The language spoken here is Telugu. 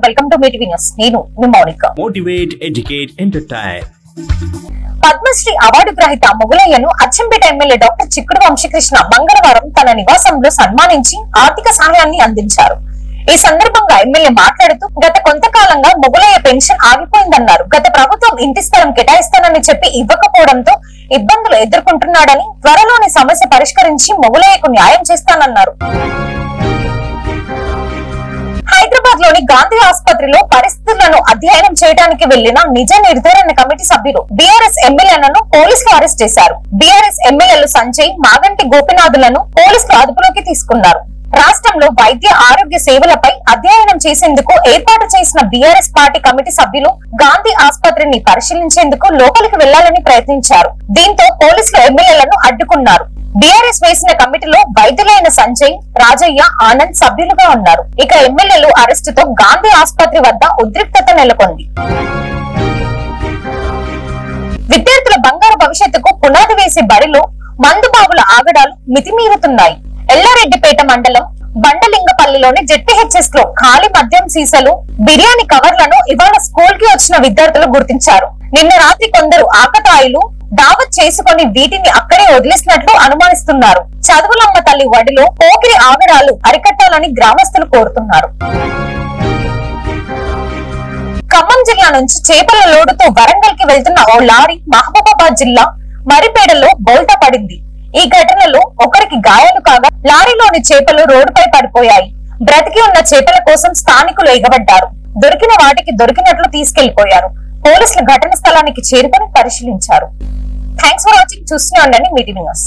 వెల్కమ్ టు మీటివి న్యూస్. నేను మీ Mounika. Motivate, educate, entertain. Padmashri award గ్రహీత మొగులయ్యను అచ్చంపేట ఎమ్మెల్యే డాక్టర్ చిక్కుడు వంశీకృష్ణ మంగళవారం తన నివాసంలో సన్మానించి ఆర్థిక సహాయాన్ని అందించారు. ఈ సందర్భంగా ఎమ్మెల్యే మాట్లాడుతూ గత కొంతకాలంగా మొగులయ్య పెన్షన్ ఆగిపోయిందన్నారు. గత ప్రభుత్వం ఇంటి స్థలం కేటాయిస్తానని చెప్పి ఇవ్వకపోవడంతో ఇబ్బందులు ఎదుర్కొంటున్నాడని, త్వరలోని సమస్య పరిష్కరించి మొగులయ్యకు న్యాయం చేస్తానన్నారు. హైదరాబాద్ లోని గాంధీ ఆసుపత్రిలో పరిస్థితులను అధ్యయనం చేయడానికి వెళ్లిన నిజ నిర్ధారణ కమిటీ సభ్యులు బీఆర్ఎస్ ఎమ్మెల్యేలను పోలీసులు అరెస్ట్ చేశారు. బీఆర్ఎస్ ఎమ్మెల్యేలు సంజయ్, మాగంటి గోపినాథులను పోలీసులు అదుపులోకి తీసుకున్నారు. రాష్ట్రంలో వైద్య ఆరోగ్య సేవలపై అధ్యయనం చేసేందుకు ఏర్పాటు చేసిన బీఆర్ఎస్ పార్టీ కమిటీ సభ్యులు గాంధీ ఆసుపత్రిని పరిశీలించేందుకు లోపలికి వెళ్లాలని ప్రయత్నించారు. దీంతో పోలీసులు ఎమ్మెల్యేలను అడ్డుకున్నారు. బీఆర్ఎస్ వేసిన కమిటీలో వైద్యులైన సంజయ్, రాజయ్య, ఆనంద్ సభ్యులుగా ఉన్నారు. ఇక ఎమ్మెల్యేలు అరెస్టుతో గాంధీ ఆసుపత్రి వద్ద ఉద్రిక్తత నెలకొంది. విద్యార్థుల బంగారు భవిష్యత్తుకు పునాది వేసే బడిలో మందుబాబుల ఆగడాలు మితిమీరుతున్నాయి. ఎల్లారెడ్డిపేట మండలం బండలింగపల్లిలోని జెడ్పీహెచ్ఎస్ లో ఖాళీ మద్యం సీసాలు, బిర్యానీ కవర్లను ఇవాళ స్కూల్ కి వచ్చిన విద్యార్థులు గుర్తించారు. నిన్న రాత్రి కొందరు ఆకతాయిలు దావత్ చేసుకుని వీటిని అక్కడే వదిలేసినట్లు అనుమానిస్తున్నారు. చదువులమ్మ తల్లి వడిలో పోకిరి ఆగడాలు అరికట్టాలని గ్రామస్తులు కోరుతున్నారు. ఖమ్మం జిల్లా నుంచి చేపల లోడుతో వరంగల్ కి వెళ్తున్న ఓ లారీ మహబూబాబాద్ జిల్లా మరిపేడలో బోల్తా పడింది. ఈ ఘటనలో ఒకరికి గాయాలు కాగా లారీలోని చేపలు రోడ్డుపై పడిపోయాయి. బ్రతికి ఉన్న చేపల కోసం స్థానికులు ఎగబడ్డారు. దొరికిన వాటికి దొరికినట్లు తీసుకెళ్లిపోయారు. పోలీసులు ఘటన స్థలానికి చేరుకొని పరిశీలించారు. Thanks for watching. చూస్తూనే ఉండండి మీటివి న్యూస్.